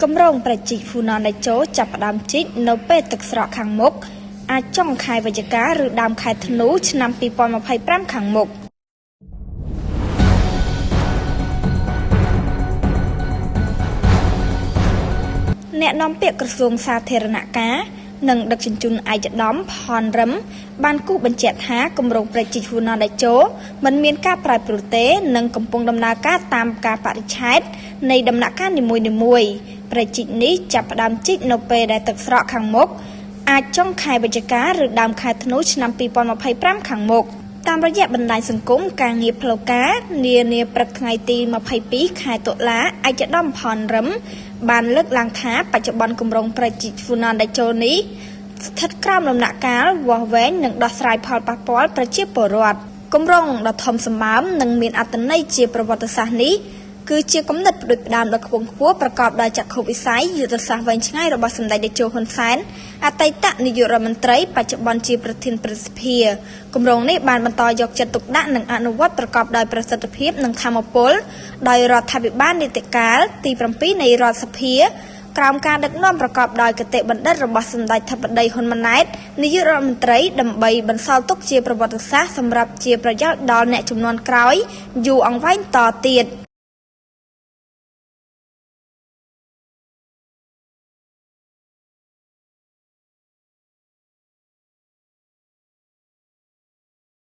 កម្រងប្រជាហ្វូណានដៃโจចាប់ផ្ដើមជីកនៅពេលទឹកស្រកខាងមុខអាចចុងខែវិច្ឆិកាឬដើមខែធ្នូឆ្នាំ2025ខាងមុខអ្នកនាំពាក្យក្រសួងសាធារណការនិងដឹកជញ្ជូនឯកឧត្តមផនរឹមបានគូបញ្ជាក់ថាគម្រោងប្រជាហ្វូណានដៃโจមិនមានការប្រែប្រួលទេនិងកំពុងដំណើរការតាមកាលបរិច្ឆេទនៃដំណាក់កាលនីមួយៗប្រជានេះចាប់ផ្ដើមជីកនៅពេលដែលទឹកស្រកខាងមុខអាចចុងខែវិច្ឆិកាឬដើមខែធ្នូឆ្នាំ2025ខាងមុខតាមរយៈបណ្ដាញសង្គមការងារផ្លូវការនាព្រឹកថ្ងៃទី22ខែតុលាឯកឧត្តមផនរឹមបានលើកឡើងថាបច្ចុប្បន្នគម្រោងប្រជាហ្វូណានដៃโจនេះស្ថិតក្រោមដំណាក់កាលវាស់វែងនិងដោះស្រាយផលប៉ះពាល់ប្រជាពលរដ្ឋគម្រោងដ៏ធំសម្បើមនិងមានអត្ថន័យជាប្រវត្តិសាស្ត្រនេះគឺជាគំនិតផ្ដួចផ្ដើមដ៏ខ្ពង់ខ្ពស់ប្រកបដោយចក្ខុវិស័យយុទ្ធសាស្ត្រវែងឆ្ងាយរបស់សម្ដេចតេជោហ៊ុនសែនអតីតនាយករដ្ឋមន្ត្រីបច្ចុប្បន្នជាប្រធានព្រឹទ្ធសភាគម្រោងនេះបានបន្តយកចិត្តទុកដាក់និងអនុវត្តប្រកបដោយប្រសិទ្ធភាពនិងថាមពលដោយរដ្ឋាភិបាលនីតិកាលទី7នៃរដ្ឋសភាក្រោមការដឹកនាំប្រកបដោយគតិបណ្ឌិតរបស់សម្ដេចធិបតីហ៊ុនម៉ាណែតនាយករដ្ឋមន្ត្រីដើម្បីបន្សល់ទុកជាប្រវត្តិសាស្ត្រសម្រាប់ជាប្រយោជន៍ដល់អ្នកជំនាន់ក្រោយយូរអង្វែងតទៀត